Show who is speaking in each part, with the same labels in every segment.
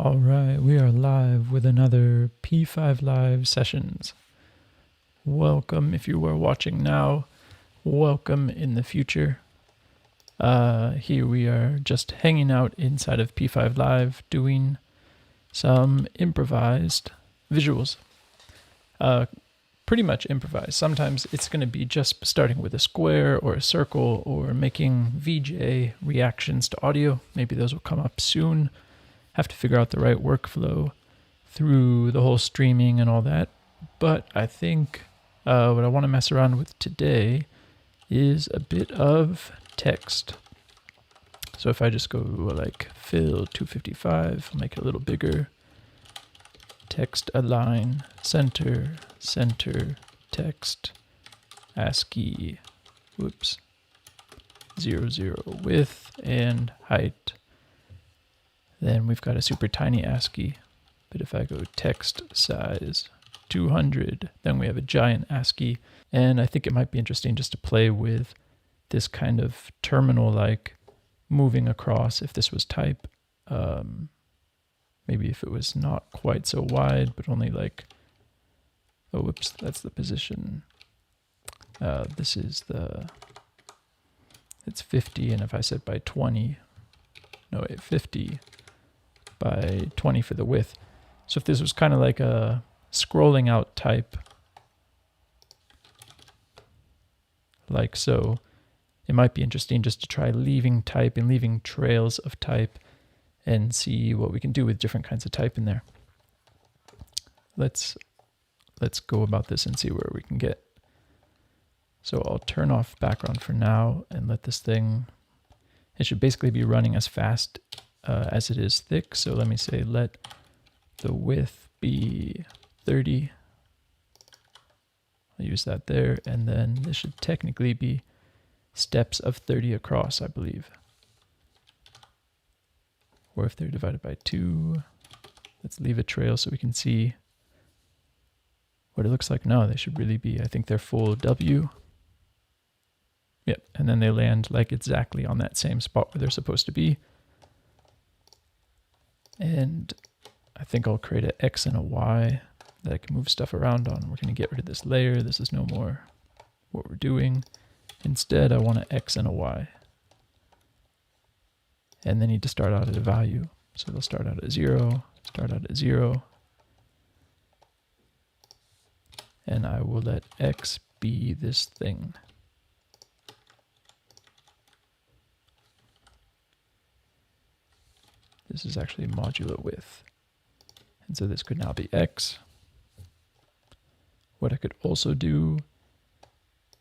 Speaker 1: All right, we are live with another P5Live Sessions. Welcome if you are watching now. Welcome in the future. Here we are just hanging out inside of P5Live doing some improvised visuals. Pretty much improvised. Sometimes it's going to be just starting with a square or a circle or making VJ reactions to audio. Maybe those will come up soon. Have to figure out the right workflow through the whole streaming and all that. But I think what I want to mess around with today is a bit of text. So if I just go like fill 255, I'll make it a little bigger. Text align, center, text, ASCII, 00 width and height. Then we've got a super tiny ASCII, but if I go text size 200, then we have a giant ASCII. And I think it might be interesting just to play with this kind of terminal-like moving across if this was type. Maybe if it was not quite so wide, but only like, oh, whoops, that's the position. This is it's 50, and if I set by 20, no, wait, 50 by 20 for the width. So if this was kind of like a scrolling out type, like so, it might be interesting just to try leaving type and leaving trails of type and see what we can do with different kinds of type in there. Let's go about this and see where we can get. So I'll turn off background for now and let this thing, it should basically be running as fast as it is thick. So let me say let the width be 30. I'll use that there, and then this should technically be steps of 30 across, I believe. Or if they're divided by 2, let's leave a trail so we can see what it looks like. No, they should really be, I think they're full W. Yep, and then they land like exactly on that same spot where they're supposed to be. And I think I'll create an X and a Y that I can move stuff around on. We're going to get rid of this layer. This is no more what we're doing. Instead, I want an X and a Y. And they need to start out at a value. So they'll start out at 0, start out at 0. And I will let X be this thing. This is actually modulo width. And so this could now be X. What I could also do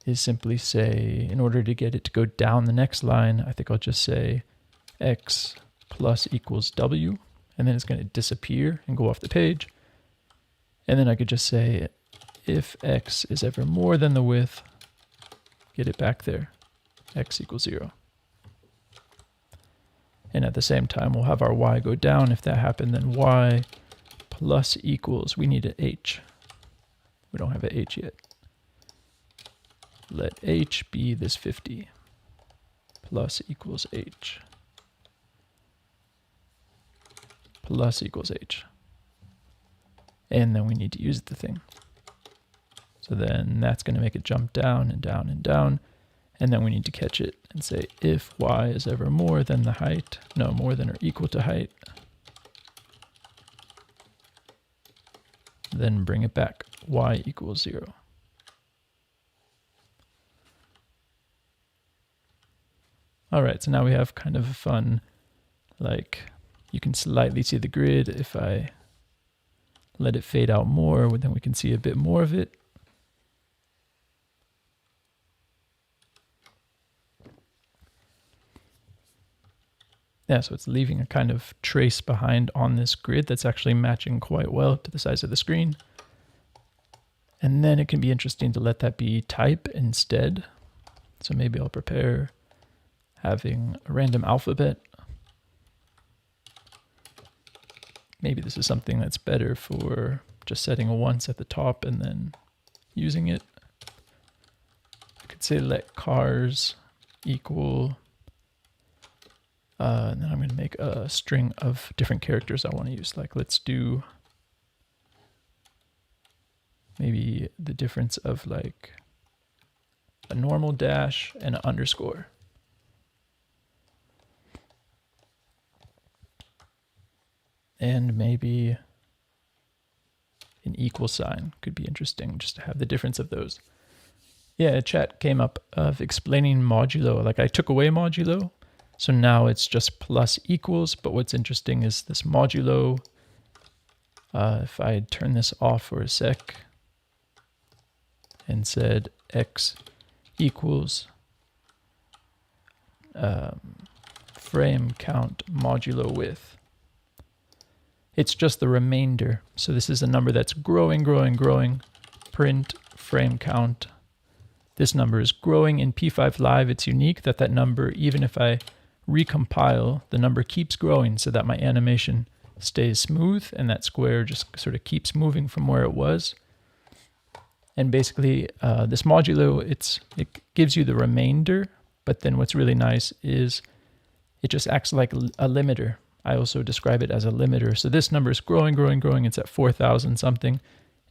Speaker 1: is simply say, in order to get it to go down the next line, I think I'll just say X plus equals W, and then it's going to disappear and go off the page. And then I could just say, if X is ever more than the width, get it back there, X equals 0. And at the same time, we'll have our Y go down. If that happened, then Y plus equals, we need an H. We don't have an H yet. Let H be this 50 plus equals H plus equals H. And then we need to use the thing. So then that's going to make it jump down and down and down. And then we need to catch it and say if Y is ever more than the height, no, more than or equal to height, then bring it back, Y equals 0. All right, so now we have kind of a fun, like, you can slightly see the grid. If I let it fade out more, then we can see a bit more of it. Yeah, so it's leaving a kind of trace behind on this grid that's actually matching quite well to the size of the screen. And then it can be interesting to let that be type instead. So maybe I'll prepare having a random alphabet. Maybe this is something that's better for just setting a once at the top and then using it. I could say let cars equal And then I'm going to make a string of different characters I want to use. Like let's do maybe the difference of like a normal dash and an underscore. And maybe an equal sign could be interesting just to have the difference of those. Yeah, a chat came up of explaining modulo. Like I took away modulo, so now it's just plus equals. But what's interesting is this modulo. If I turn this off for a sec and said x equals frame count modulo width, it's just the remainder. So this is a number that's growing, growing, growing. Print frame count. This number is growing in P5Live. It's unique that that number, even if I recompile, the number keeps growing so that my animation stays smooth and that square just sort of keeps moving from where it was. And basically this modulo, it gives you the remainder, but then what's really nice is it just acts like a limiter. I also describe it as a limiter. So this number is growing, growing, growing. It's at 4,000 something,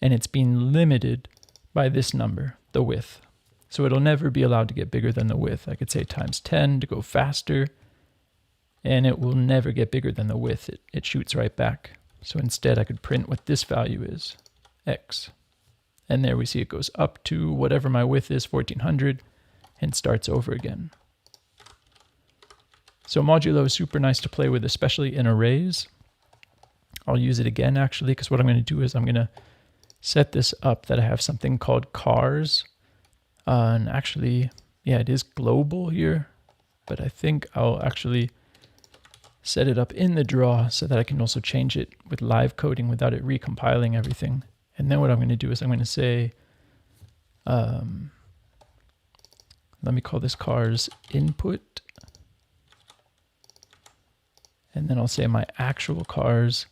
Speaker 1: and it's being limited by this number, the width. So it'll never be allowed to get bigger than the width. I could say times 10 to go faster, and it will never get bigger than the width. It shoots right back. So instead I could print what this value is, x. And there we see it goes up to whatever my width is, 1400, and starts over again. So modulo is super nice to play with, especially in arrays. I'll use it again actually, because what I'm going to do is I'm going to set this up that I have something called cars. And actually, yeah, it is global here, but I think I'll actually set it up in the draw so that I can also change it with live coding without it recompiling everything. And then what I'm going to do is I'm going to say, let me call this cars input. And then I'll say my actual cars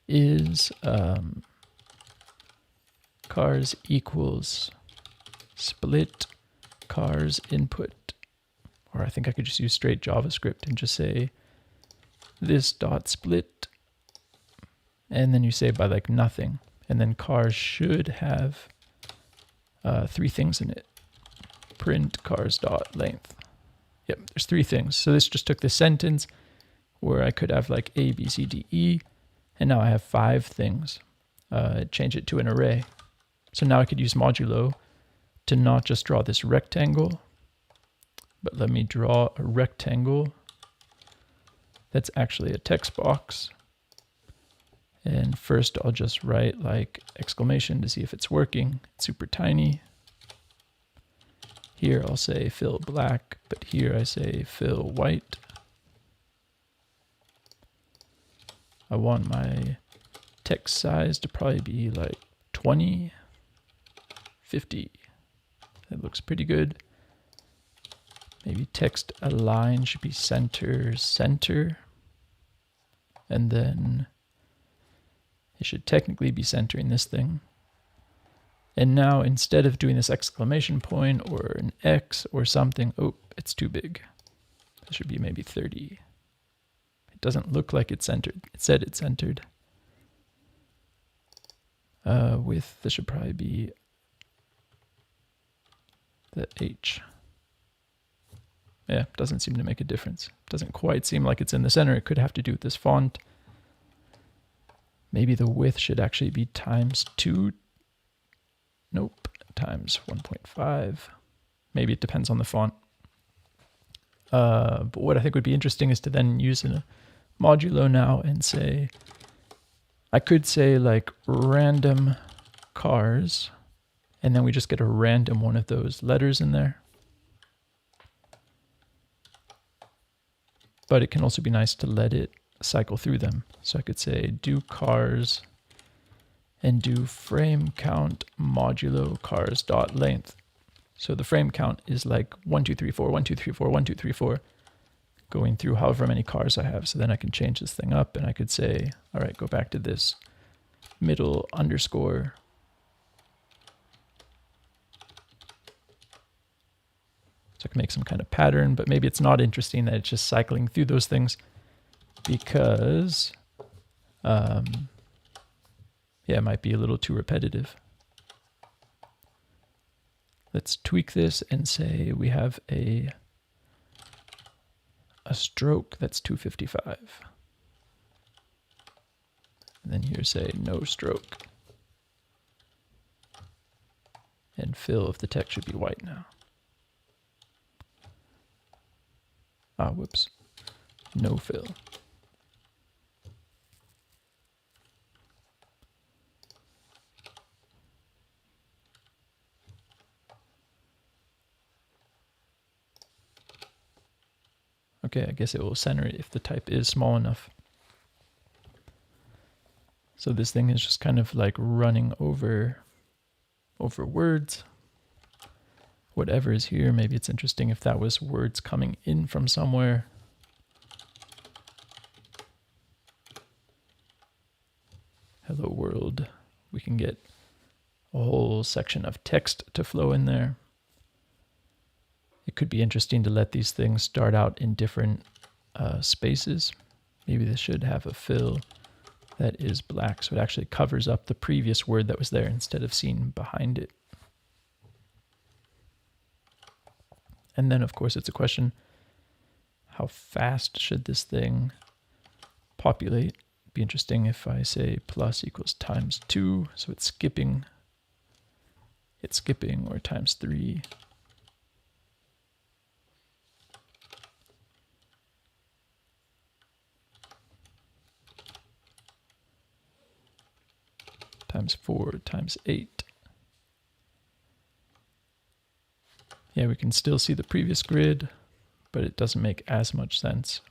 Speaker 1: is cars equals split cars input. Or I think I could just use straight JavaScript and just say this dot split. And then you say by like nothing. And then cars should have 3 things in it. Print cars dot length. Yep, there's 3 things. So this just took the sentence where I could have like A, B, C, D, E, and now I have 5 things. Change it to an array. So now I could use modulo to not just draw this rectangle, but let me draw a rectangle that's actually a text box. And first I'll just write like exclamation to see if it's working. It's super tiny. Here I'll say fill black, but here I say fill white. I want my text size to probably be like 20, 50. That looks pretty good. Maybe text align should be center, center. And then it should technically be centering this thing. And now instead of doing this exclamation point or an X or something, oh, it's too big. It should be maybe 30. It doesn't look like it's centered. It said it's centered. Width, this should probably be the H. Yeah, doesn't seem to make a difference. Doesn't quite seem like it's in the center. It could have to do with this font. Maybe the width should actually be times 2. Nope, times 1.5. Maybe it depends on the font. But what I think would be interesting is to then use a modulo now and say, I could say like random cars, and then we just get a random one of those letters in there. But it can also be nice to let it cycle through them. So I could say do cars and do frame count modulo cars dot length. So the frame count is like 1, 2, 3, 4, 1, 2, 3, 4, 1, 2, 3, 4, going through however many cars I have. So then I can change this thing up and I could say, all right, go back to this middle underscore. So I can make some kind of pattern, but maybe it's not interesting that it's just cycling through those things because, yeah, it might be a little too repetitive. Let's tweak this and say we have a stroke that's 255. And then here say no stroke. And fill of the text should be white now. Ah, whoops. No fill. Okay, I guess it will center it if the type is small enough. So this thing is just kind of like running over words. Whatever is here, maybe it's interesting if that was words coming in from somewhere. Hello world. We can get a whole section of text to flow in there. It could be interesting to let these things start out in different spaces. Maybe this should have a fill that is black, so it actually covers up the previous word that was there instead of seeing behind it. And then, of course, it's a question, how fast should this thing populate? It'd be interesting if I say plus equals times 2, so it's skipping, or times 3. Times 4, times 8. Yeah, we can still see the previous grid, but it doesn't make as much sense.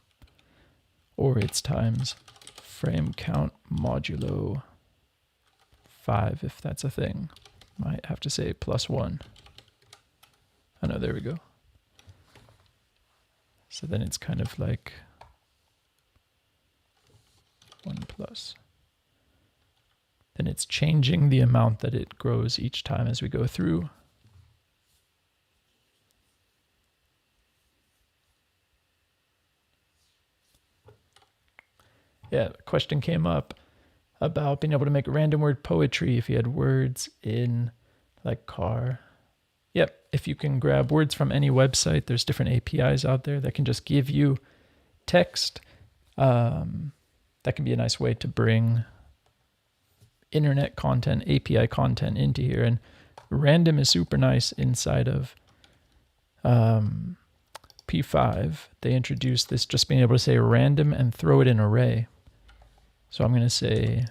Speaker 1: Or it's times frame count modulo 5, if that's a thing. Might have to say +1. Oh no, there we go. So then it's kind of like 1 plus. Then it's changing the amount that it grows each time as we go through. Yeah, a question came up about being able to make random word poetry if you had words in like car. Yep, if you can grab words from any website, there's different APIs out there that can just give you text. That can be a nice way to bring internet content, API content into here. And random is super nice inside of P5. They introduced this just being able to say random and throw it in array. So I'm going to say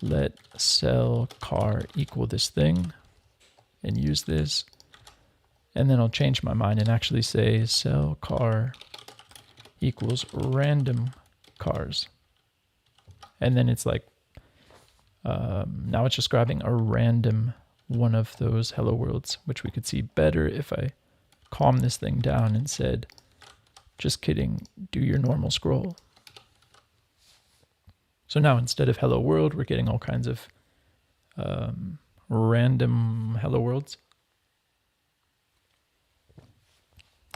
Speaker 1: let cell car equal this thing and use this. And then I'll change my mind and actually say cell car equals random cars. And then it's like, now it's just grabbing a random one of those hello worlds, which we could see better if I calm this thing down and said, just kidding, do your normal scroll. So now instead of hello world, we're getting all kinds of random hello worlds,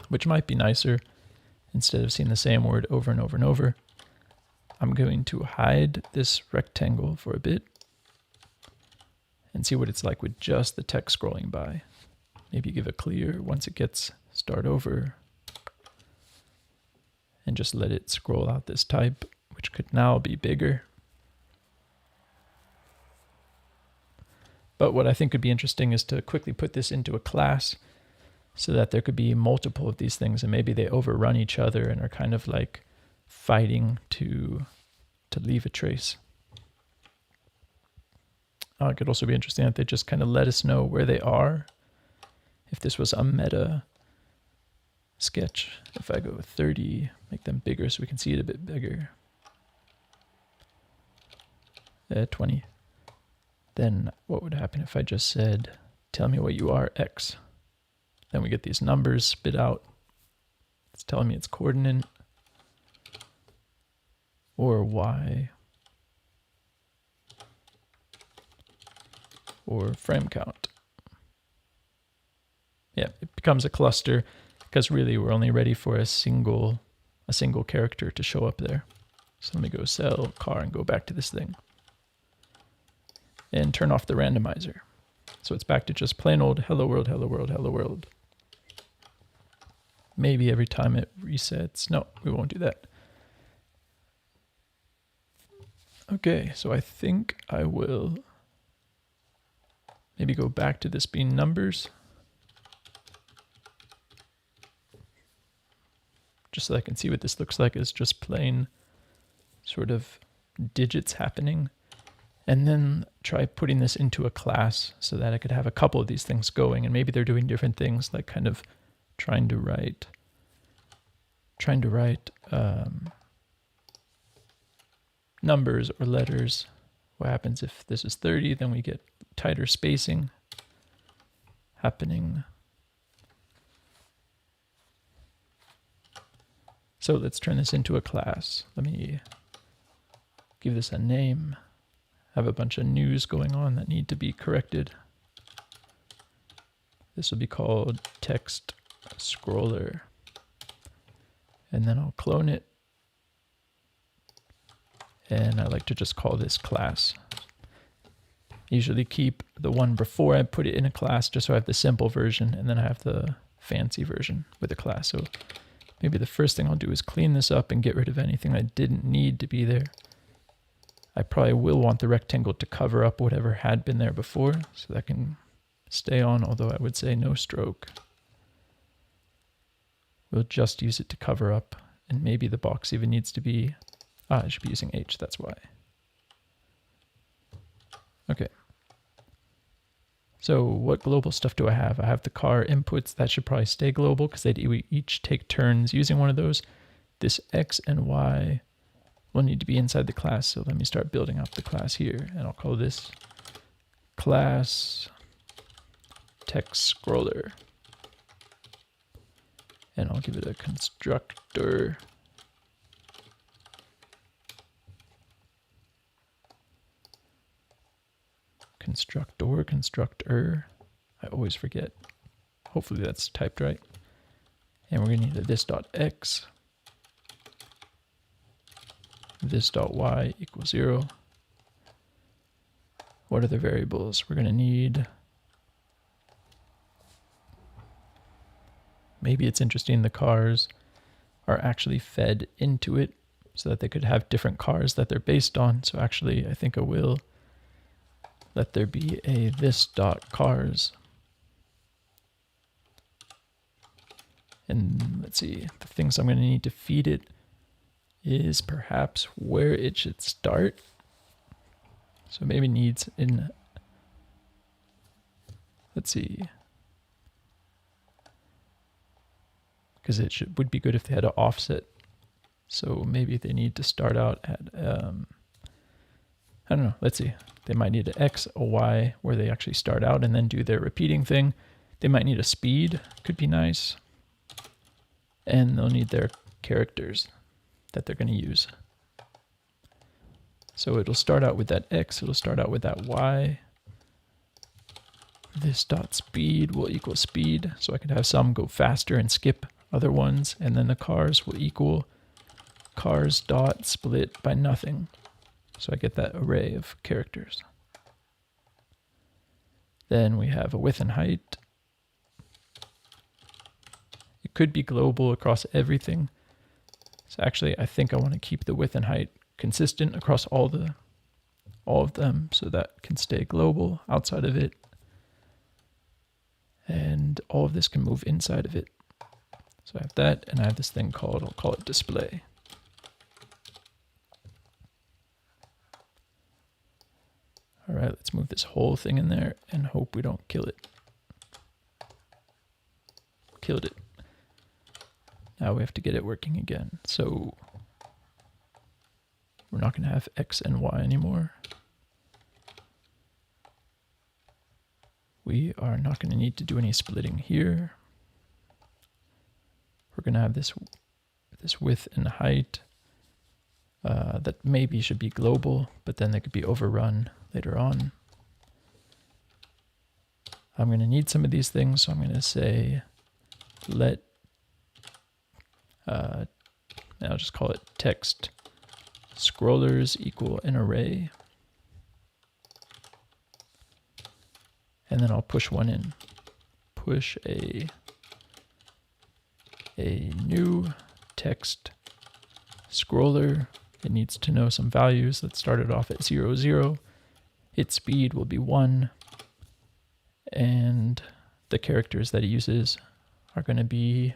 Speaker 1: which might be nicer. Instead of seeing the same word over and over and over, I'm going to hide this rectangle for a bit and see what it's like with just the text scrolling by. Maybe give a clear once it gets start over and just let it scroll out this type, which could now be bigger. But what I think would be interesting is to quickly put this into a class so that there could be multiple of these things and maybe they overrun each other and are kind of like fighting to leave a trace. It could also be interesting that they just kind of let us know where they are. If this was a meta sketch, if I go 30, make them bigger so we can see it a bit bigger. 20. Then what would happen if I just said, tell me what you are, X. Then we get these numbers spit out. It's telling me it's coordinate or Y or frame count. Yeah, it becomes a cluster because really we're only ready for a single character to show up there. So let me go sell car and go back to this thing. And turn off the randomizer. So it's back to just plain old hello world, hello world, hello world. Maybe every time it resets. No, we won't do that. Okay, so I think I will maybe go back to this being numbers. Just so I can see what this looks like is just plain sort of digits happening. And then try putting this into a class so that I could have a couple of these things going, and maybe they're doing different things, like kind of trying to write numbers or letters. What happens if this is 30? Then we get tighter spacing happening. So let's turn this into a class. Let me give this a name. Have a bunch of news going on that need to be corrected. This will be called text scroller. And then I'll clone it. And I like to just call this class. Usually keep the one before I put it in a class just so I have the simple version, and then I have the fancy version with a class. So maybe the first thing I'll do is clean this up and get rid of anything I didn't need to be there. I probably will want the rectangle to cover up whatever had been there before, so that can stay on, although I would say no stroke. We'll just use it to cover up, and maybe the box even needs to be, I should be using H, that's why. Okay. So what global stuff do I have? I have the car inputs, that should probably stay global because they'd each take turns using one of those. This X and Y will need to be inside the class, so let me start building up the class here, and I'll call this class text scroller. And I'll give it a constructor. Constructor. I always forget. Hopefully that's typed right. And we're gonna need a this.x. This.y equals 0. What are the variables? We're gonna need, maybe it's interesting the cars are actually fed into it so that they could have different cars that they're based on. So actually I think I will let there be a this.cars. And let's see, the things I'm going to need to feed it is perhaps where it should start. So maybe needs in, let's see, because it would be good if they had an offset. So maybe they need to start out at, I don't know, let's see. They might need an X, a Y, where they actually start out and then do their repeating thing. They might need a speed, could be nice. And they'll need their characters that they're going to use. So it'll start out with that X, it'll start out with that Y. This dot speed will equal speed, so I could have some go faster and skip other ones, and then the cars will equal cars dot split by nothing. So I get that array of characters. Then we have a width and height. It could be global across everything. So actually, I think I want to keep the width and height consistent across all of them, so that can stay global outside of it. And all of this can move inside of it. So I have that, and I have this thing called, I'll call it display. All right, let's move this whole thing in there and hope we don't kill it. Killed it. Now we have to get it working again. So we're not going to have X and Y anymore. We are not going to need to do any splitting here. We're going to have this width and height that maybe should be global, but then they could be overrun later on. I'm going to need some of these things, so I'm going to say let, I'll just call it text scrollers equal an array. And then I'll push one in. Push a new text scroller. It needs to know some values. Let's start it off at 0, 0. Its speed will be 1. And the characters that it uses are going to be,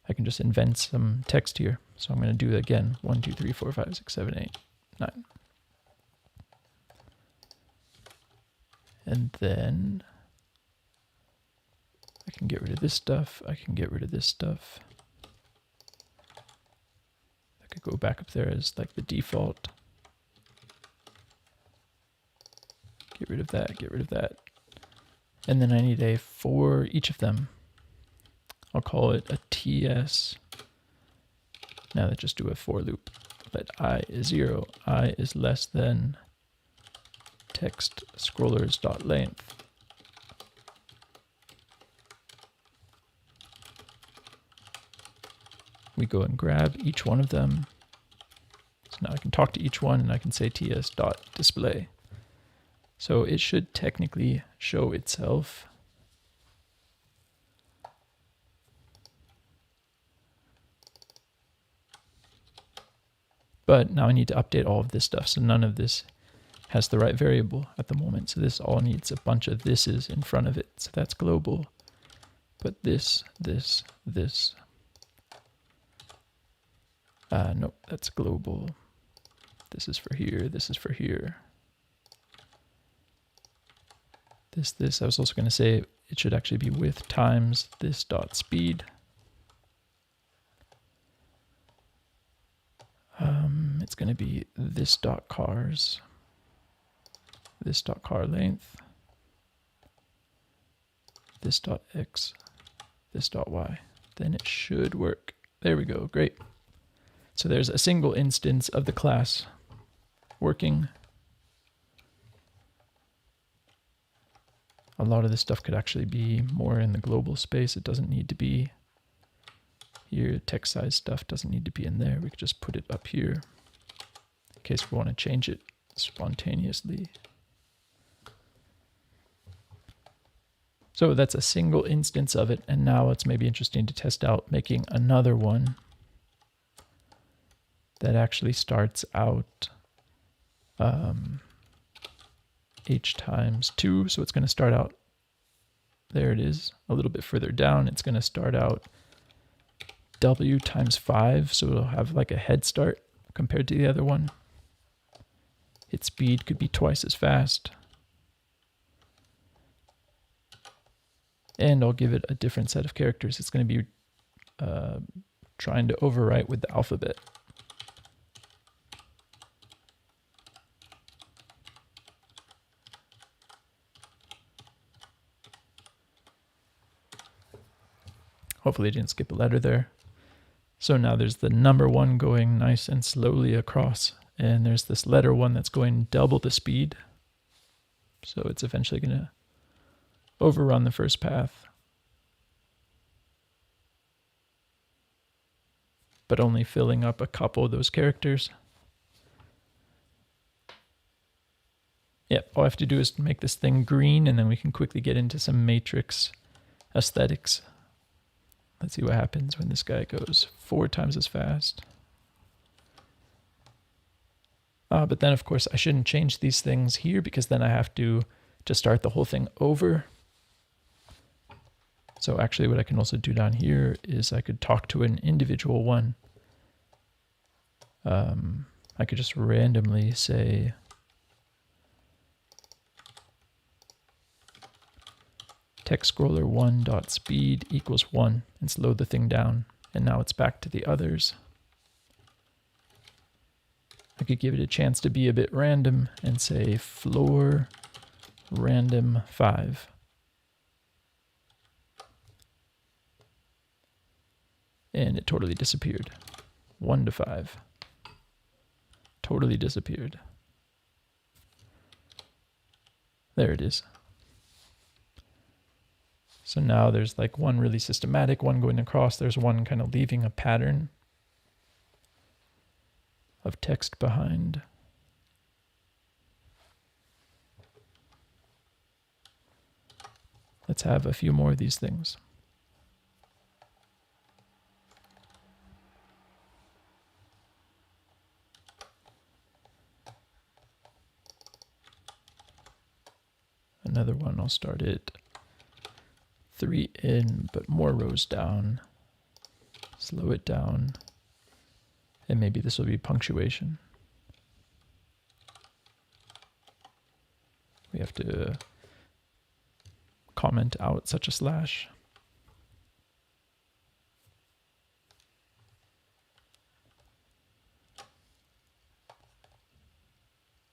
Speaker 1: I can just invent some text here. So I'm going to do it again, 1, 2, 3, 4, 5, 6, 7, 8, 9. And then I can get rid of this stuff. I can get rid of this stuff. I could go back up there as like the default. Get rid of that, get rid of that. And then I need a for each of them. I'll call it a TS. Now let's just do a for loop. Let I is 0, I is less than text scrollers dot length. We go and grab each one of them. So now I can talk to each one and I can say ts dot display. So it should technically show itself. But now I need to update all of this stuff. So none of this has the right variable at the moment. So this all needs a bunch of thises in front of it. So that's global. But this. Nope, that's global. This is for here. This is for here. This. I was also going to say it should actually be width times this dot speed. It's going to be this dot cars. This dot car length, this dot x, this dot y. Then it should work. There we go, great. So there's a single instance of the class working. A lot of this stuff could actually be more in the global space. It doesn't need to be here. Text size stuff doesn't need to be in there. We could just put it up here in case we want to change it spontaneously. So that's a single instance of it, and now it's maybe interesting to test out making another one that actually starts out h times 2. So it's going to start out, there it is, a little bit further down. It's going to start out w times 5, so it'll have like a head start compared to the other one. Its speed could be twice as fast. And I'll give it a different set of characters. It's going to be trying to overwrite with the alphabet. Hopefully I didn't skip a letter there. So now there's the number 1 going nice and slowly across. And there's this letter 1 that's going double the speed. So it's eventually going to overrun the first path. But only filling up a couple of those characters. Yep, all I have to do is make this thing green, and then we can quickly get into some matrix aesthetics. Let's see what happens when this guy goes 4 times as fast. But then, of course, I shouldn't change these things here because then I have to start the whole thing over. So actually what I can also do down here is I could talk to an individual one. I could just randomly say text scroller 1.speed equals 1 and slow the thing down. And now it's back to the others. I could give it a chance to be a bit random and say floor random 5. And it totally disappeared. 1 to 5. Totally disappeared. There it is. So now there's like one really systematic, one going across. There's one kind of leaving a pattern of text behind. Let's have a few more of these things. Another one, I'll start it 3 in, but more rows down. Slow it down. And maybe this will be punctuation. We have to comment out such a slash.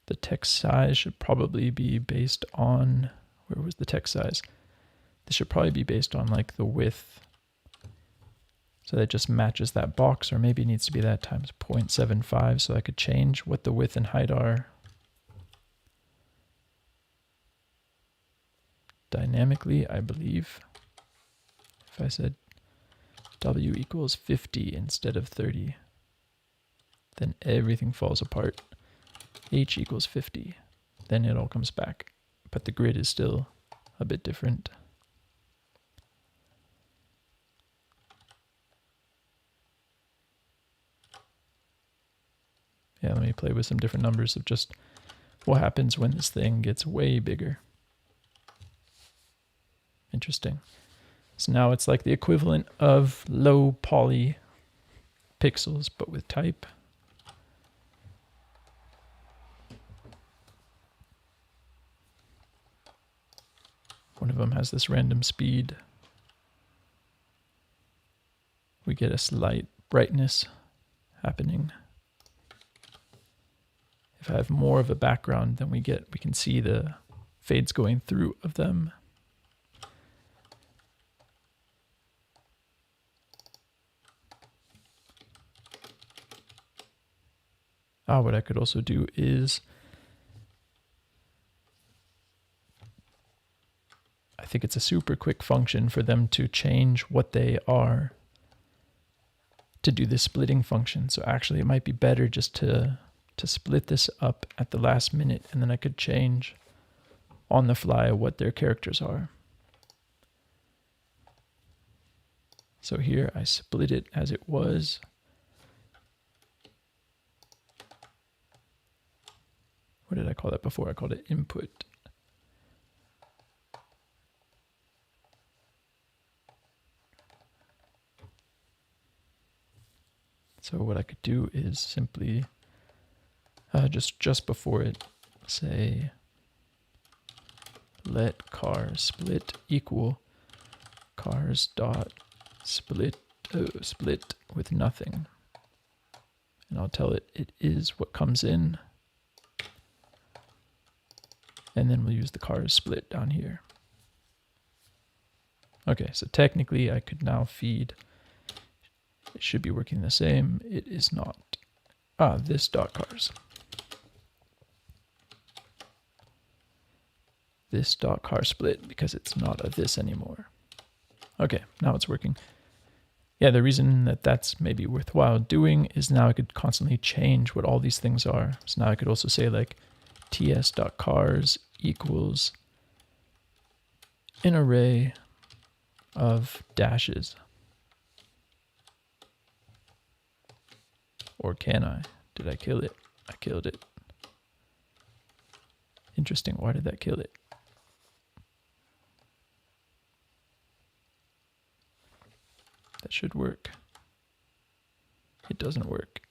Speaker 1: The text size should probably be based on, where was the text size? This should probably be based on like the width. So that just matches that box, or maybe it needs to be that times 0.75, so I could change what the width and height are dynamically, I believe. If I said W equals 50 instead of 30, then everything falls apart. H equals 50, then it all comes back. But the grid is still a bit different. Yeah, let me play with some different numbers of just what happens when this thing gets way bigger. Interesting. So now it's like the equivalent of low poly pixels, but with type. One of them has this random speed. We get a slight brightness happening. If I have more of a background, then we can see the fades going through of them. What I could also do is, I think it's a super quick function for them to change what they are to do this splitting function. So actually it might be better just to split this up at the last minute, and then I could change on the fly what their characters are. So here I split it as it was. What did I call that before? I called it input. So what I could do is simply just before it say let cars split equal cars dot split split with nothing, and I'll tell it it is what comes in, and then we'll use the cars split down here. Okay, so technically I could now feed. It should be working the same. It is not. This dot cars. This dot car split, because it's not a this anymore. Okay, now it's working. Yeah, the reason that that's maybe worthwhile doing is now I could constantly change what all these things are. So now I could also say like ts.cars equals an array of dashes. Or can I? Did I kill it? I killed it. Interesting. Why did that kill it? That should work. It doesn't work.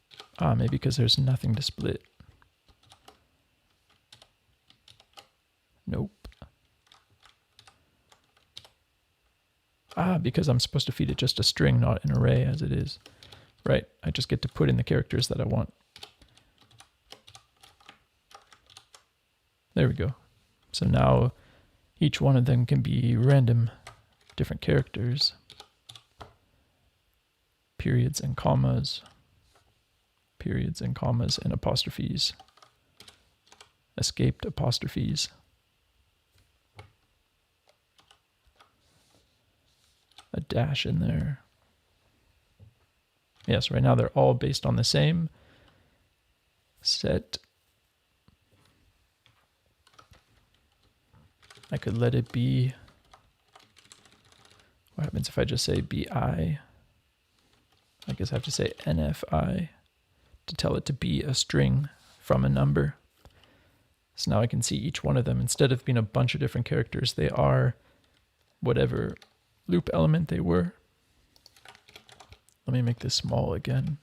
Speaker 1: Maybe because there's nothing to split. Nope. Because I'm supposed to feed it just a string, not an array as it is. Right, I just get to put in the characters that I want. There we go. So now each one of them can be random, different characters. Periods and commas. Periods and commas and apostrophes. Escaped apostrophes. a dash in there. Yes, right now they're all based on the same set. I could let it be. What happens if I just say BI? I guess I have to say NFI to tell it to be a string from a number. So now I can see each one of them. Instead of being a bunch of different characters, they are whatever loop element they were. Let me make this small again.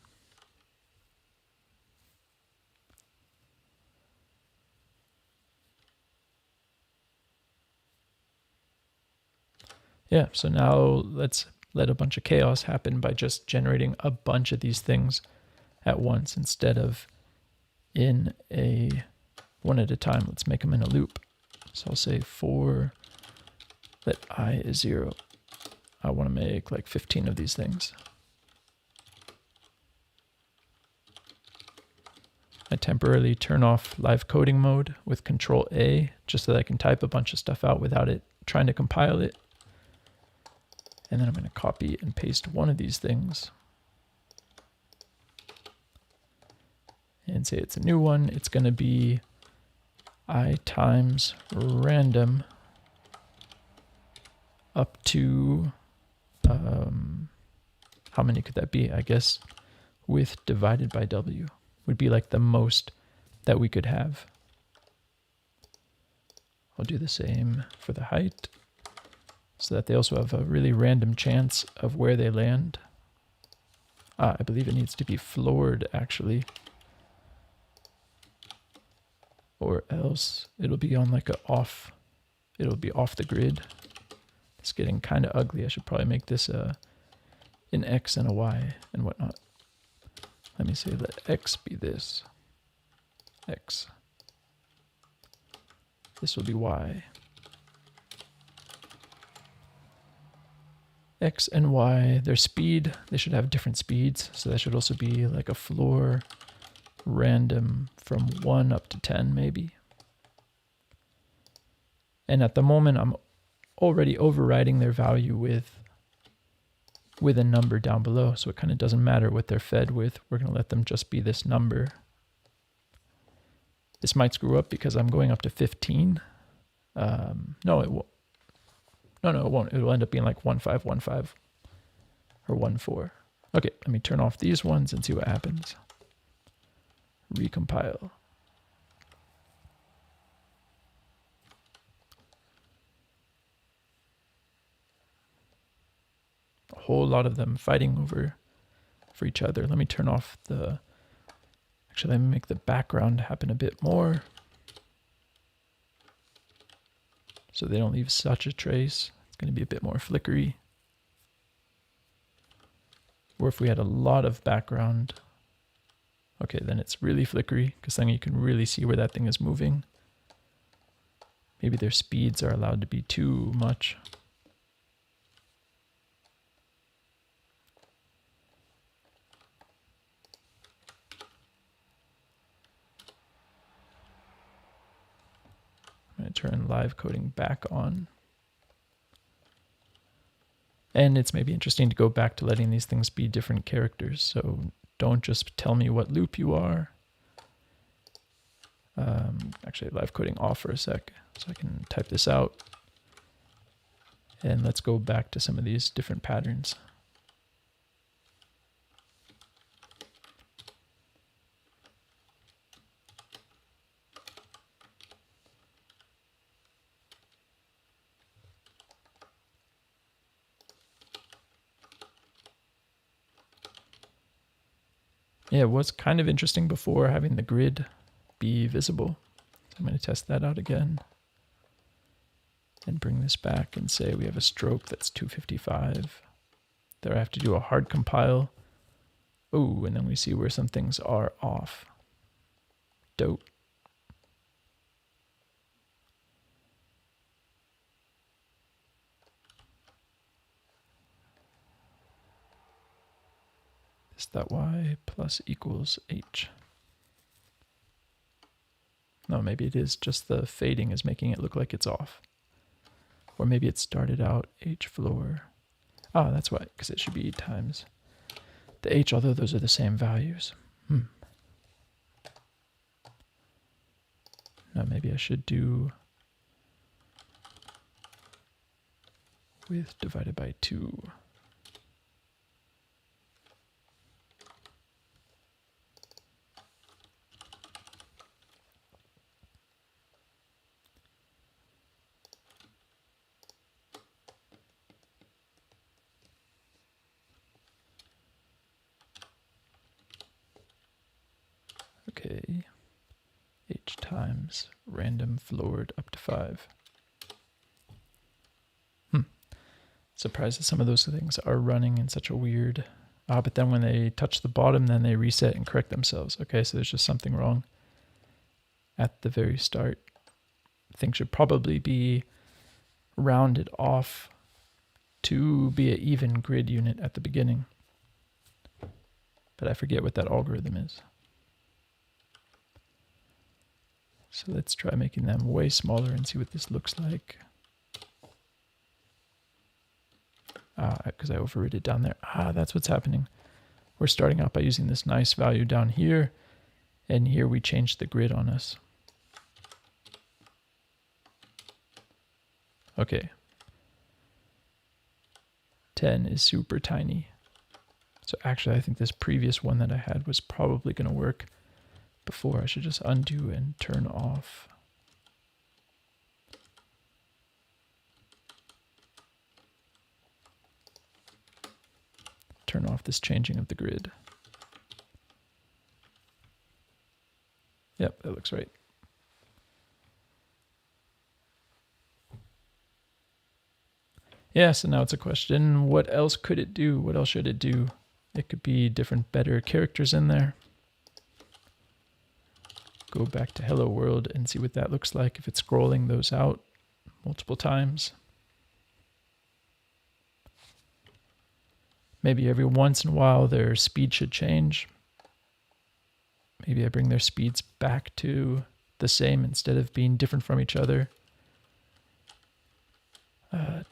Speaker 1: Yeah, so now let's let a bunch of chaos happen by just generating a bunch of these things at once instead of in a one at a time. Let's make them in a loop. So I'll say for let I is 0. I want to make like 15 of these things. I temporarily turn off live coding mode with Control A just so that I can type a bunch of stuff out without it trying to compile it. And then I'm going to copy and paste one of these things and say it's a new one. It's going to be I times random up to, how many could that be? I guess width divided by W would be like the most that we could have. I'll do the same for the height so that they also have a really random chance of where they land. I believe it needs to be floored actually, or else it'll be on like it'll be off the grid. It's getting kind of ugly. I should probably make this an X and a Y and whatnot. Let me say let X be this. X. This will be Y. X and Y, their speed, they should have different speeds. So that should also be like a floor random from 1 up to 10 maybe. And at the moment, I'm already overriding their value with a number down below. So it kind of doesn't matter what they're fed with. We're going to let them just be this number. This might screw up because I'm going up to 15. No, it won't. No, it won't. It'll end up being like 1515 or 14. Okay, let me turn off these ones and see what happens. Recompile. A whole lot of them fighting for each other. Let me turn off the... Actually, let me make the background happen a bit more, so they don't leave such a trace. It's going to be a bit more flickery. Or if we had a lot of background, okay, then it's really flickery, because then you can really see where that thing is moving. Maybe their speeds are allowed to be too much. I'm going to turn live coding back on. And it's maybe interesting to go back to letting these things be different characters. So don't just tell me what loop you are. Actually, live coding off for a sec so I can type this out. And let's go back to some of these different patterns. Yeah, it was kind of interesting before having the grid be visible. So I'm going to test that out again and bring this back and say we have a stroke that's 255. There I have to do a hard compile. Oh, and then we see where some things are off. Dope. Is that y plus equals h? No, maybe it is just the fading is making it look like it's off. Or maybe it started out h floor. Oh, that's why, because it should be times the h, although those are the same values. No, maybe I should do width divided by 2. Okay, h times random floored up to 5. Surprised that some of those things are running in such a weird... but then when they touch the bottom, then they reset and correct themselves. Okay, so there's just something wrong at the very start. Things should probably be rounded off to be an even grid unit at the beginning. But I forget what that algorithm is. So let's try making them way smaller and see what this looks like. Because I overrid it down there. That's what's happening. We're starting out by using this nice value down here, and here we changed the grid on us. Okay. 10 is super tiny. So actually, I think this previous one that I had was probably going to work before. I should just undo and turn off. Turn off this changing of the grid. Yep, that looks right. Yeah, so now it's a question, what else could it do? What else should it do? It could be different, better characters in there. Go back to Hello World and see what that looks like if it's scrolling those out multiple times. Maybe every once in a while their speed should change. Maybe I bring their speeds back to the same instead of being different from each other.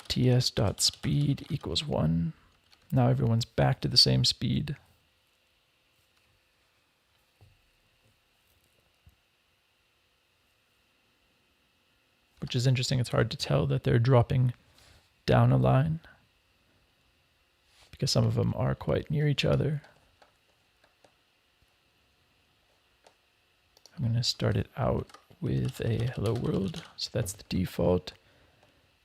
Speaker 1: ts.speed equals 1. Now everyone's back to the same speed. Which is interesting. It's hard to tell that they're dropping down a line, because some of them are quite near each other. I'm going to start it out with a hello world, so that's the default,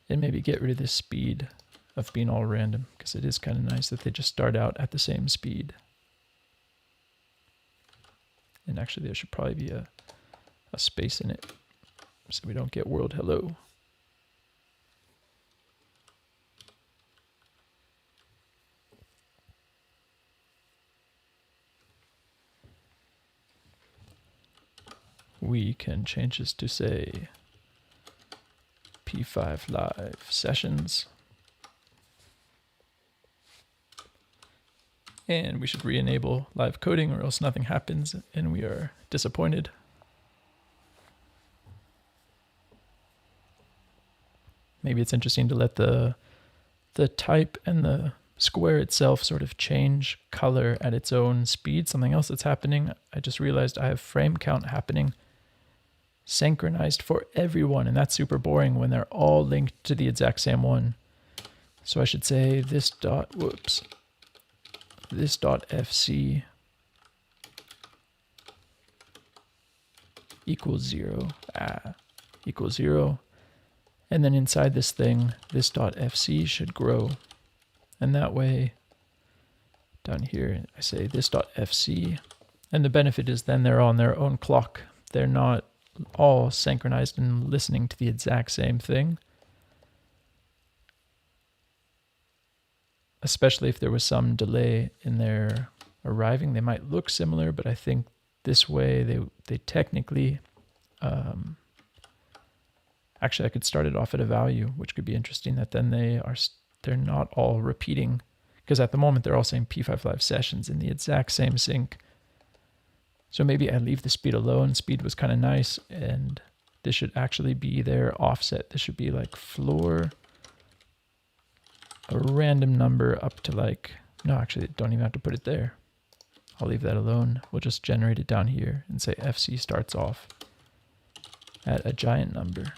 Speaker 1: and maybe get rid of this speed of being all random, because it is kind of nice that they just start out at the same speed. And actually there should probably be a space in it, so we don't get world hello. We can change this to say P5Live Sessions. And we should re-enable live coding or else nothing happens and we are disappointed. Maybe it's interesting to let the type and the square itself sort of change color at its own speed. Something else that's happening, I just realized I have frame count happening synchronized for everyone, and that's super boring when they're all linked to the exact same one. So I should say this dot fc equals 0, equals 0, and then inside this thing, this dot fc should grow, and that way down here I say this dot fc, and the benefit is then they're on their own clock. They're not all synchronized and listening to the exact same thing. Especially if there was some delay in their arriving, they might look similar, but I think this way they technically, actually I could start it off at a value, which could be interesting, that then they're not all repeating, because at the moment they're all saying P5Live Sessions in the exact same sync. So maybe I leave the speed alone. Speed was kind of nice, and this should actually be their offset. This should be like floor a random number up to like, no, actually don't even have to put it there. I'll leave that alone. We'll just generate it down here and say FC starts off at a giant number.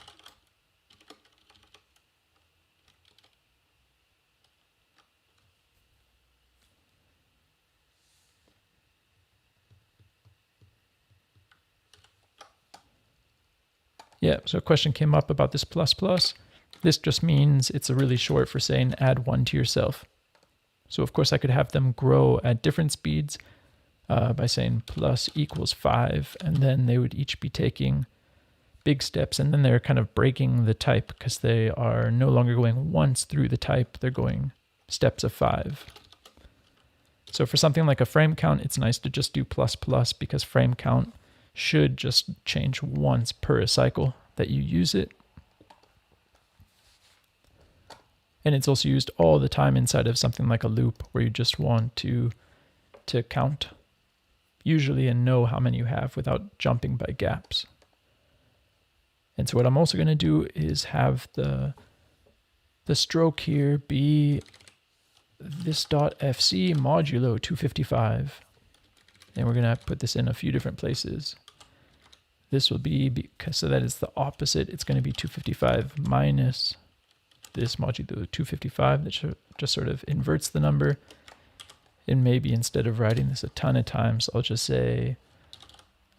Speaker 1: Yeah, so a question came up about this plus plus. This just means it's a really short for saying add 1 to yourself. So of course I could have them grow at different speeds by saying plus equals 5, and then they would each be taking big steps, and then they're kind of breaking the type because they are no longer going once through the type, they're going steps of 5. So for something like a frame count, it's nice to just do plus plus because frame count should just change once per cycle that you use it. And it's also used all the time inside of something like a loop where you just want to count usually and know how many you have without jumping by gaps. And so what I'm also going to do is have the stroke here be this .fc modulo 255. And we're going to put this in a few different places. This will be, because so that is the opposite. It's going to be 255 minus this modulo 255 that just sort of inverts the number. And maybe instead of writing this a ton of times, I'll just say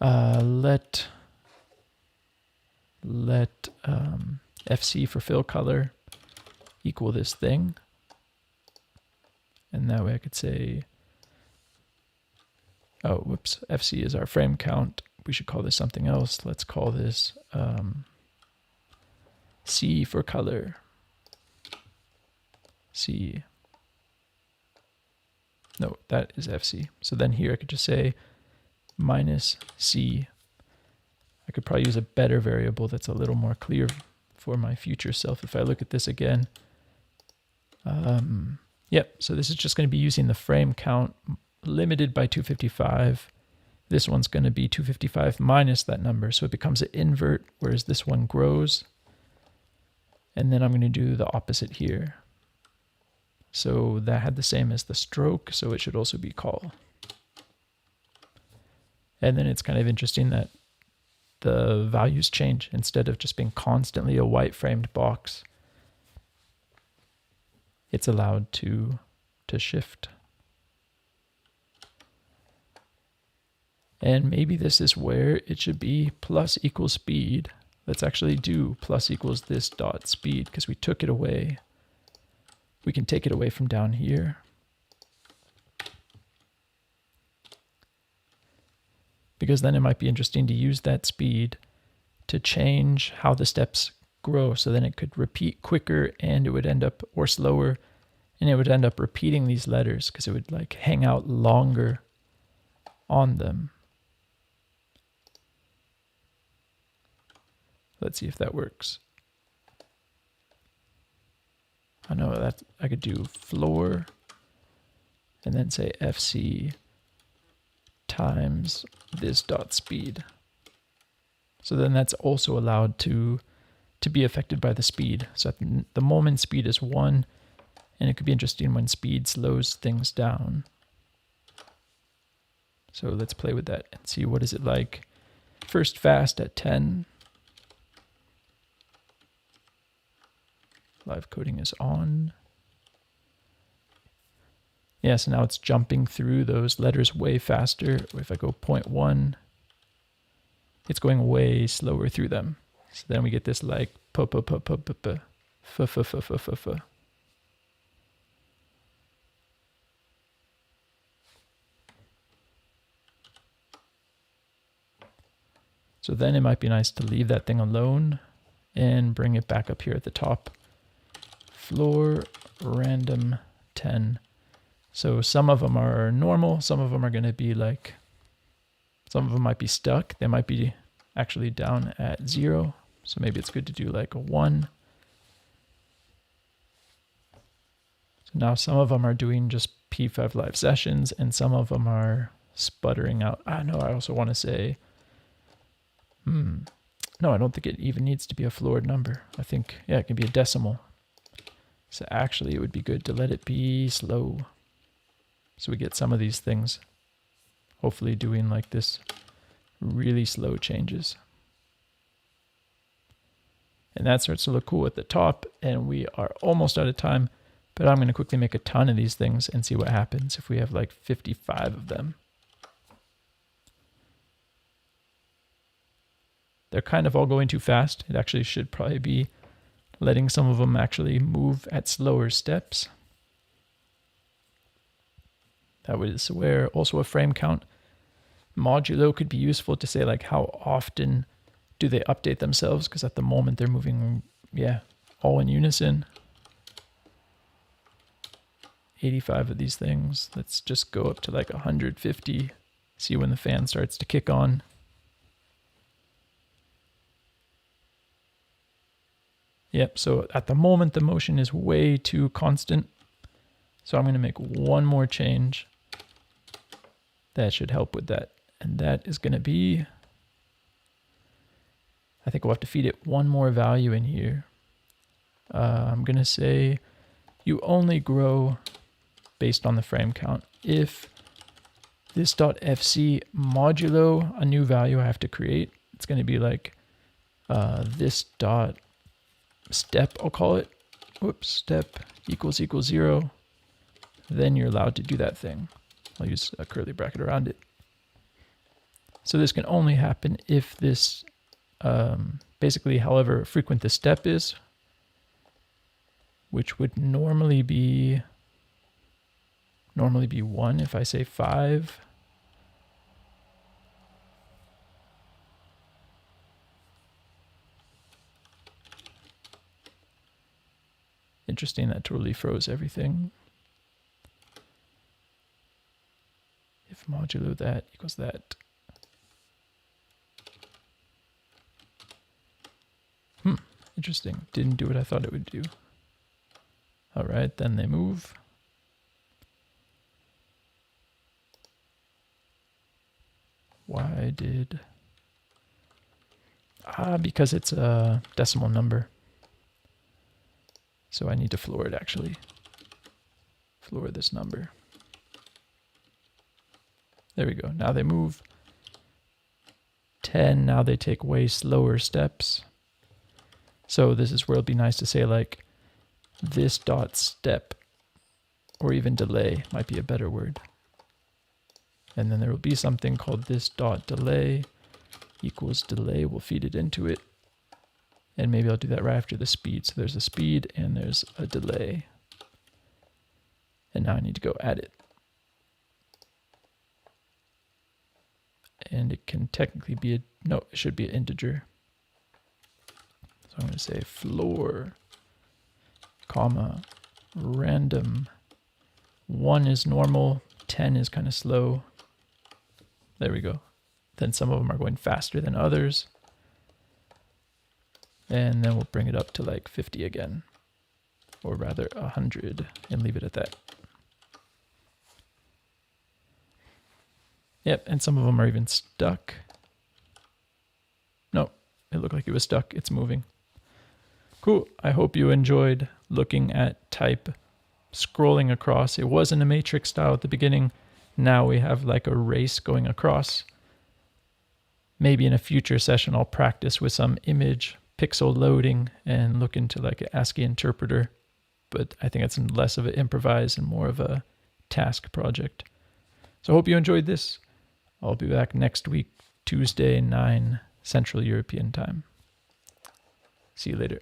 Speaker 1: let FC for fill color equal this thing. And that way I could say, oh, whoops, FC is our frame count. We should call this something else. Let's call this C for color. C. No, that is FC. So then here I could just say minus C. I could probably use a better variable that's a little more clear for my future self. If I look at this again, yep, so this is just going to be using the frame count limited by 255. This one's going to be 255 minus that number, so it becomes an invert, whereas this one grows. And then I'm going to do the opposite here. So that had the same as the stroke, so it should also be call. And then it's kind of interesting that the values change. Instead of just being constantly a white framed box, it's allowed to shift. And maybe this is where it should be plus equals speed. Let's actually do plus equals this dot speed because we took it away. We can take it away from down here. Because then it might be interesting to use that speed to change how the steps grow. So then it could repeat quicker and it would end up, or slower, and it would end up repeating these letters because it would like hang out longer on them. Let's see if that works. I know that I could do floor and then say FC times this dot speed. So then that's also allowed to be affected by the speed. So at the moment speed is 1, and it could be interesting when speed slows things down. So let's play with that and see what is it like. First fast at 10. Live coding is on. Yeah, so now it's jumping through those letters way faster. If I go 0.1, it's going way slower through them. So then we get this like p p p p p p f f f f f f. So then it might be nice to leave that thing alone and bring it back up here at the top. Floor random 10. So some of them are normal, some of them are going to be like, some of them might be stuck. They might be actually down at 0. So maybe it's good to do like a 1. So now some of them are doing just P5Live Sessions and some of them are sputtering out. No, I also want to say, no, I don't think it even needs to be a floored number. I think, yeah, it can be a decimal. So actually it would be good to let it be slow. So we get some of these things hopefully doing like this really slow changes. And that starts to look cool at the top, and we are almost out of time, but I'm going to quickly make a ton of these things and see what happens if we have like 55 of them. They're kind of all going too fast. It actually should probably be letting some of them actually move at slower steps. That was where also a frame count modulo could be useful to say like how often do they update themselves, because at the moment they're moving, yeah, all in unison. 85 of these things. Let's just go up to like 150, see when the fan starts to kick on. Yep, so at the moment the motion is way too constant. So I'm going to make one more change. That should help with that. And that is going to be, I think we'll have to feed it one more value in here. I'm going to say you only grow based on the frame count. If this .fc modulo a new value I have to create, it's going to be like this dot step, I'll call it. Whoops, step equals 0. Then you're allowed to do that thing. I'll use a curly bracket around it. So this can only happen if this, basically however frequent the step is, which would normally be 1 if I say 5. Interesting, that totally froze everything. If modulo that equals that. Interesting. Didn't do what I thought it would do. All right, then they move. Why did... because it's a decimal number. So I need to floor it actually. Floor this number. There we go. Now they move. 10, now they take way slower steps. So this is where it'll be nice to say like this dot step, or even delay might be a better word. And then there will be something called this dot delay equals delay. We'll feed it into it. And maybe I'll do that right after the speed. So there's a speed and there's a delay. And now I need to go add it. And it can technically be no, it should be an integer. So I'm going to say floor, comma, random. 1 is normal, 10 is kind of slow. There we go. Then some of them are going faster than others. And then we'll bring it up to like 50 again, or rather 100, and leave it at that. Yep, and some of them are even stuck. No, it looked like it was stuck. It's moving. Cool. I hope you enjoyed looking at type scrolling across. It was in a matrix style at the beginning. Now we have like a race going across. Maybe in a future session I'll practice with some image pixel loading and look into like an ASCII interpreter. But I think it's less of an improvise and more of a task project. So I hope you enjoyed this. I'll be back next week, Tuesday, 9 Central European time. See you later.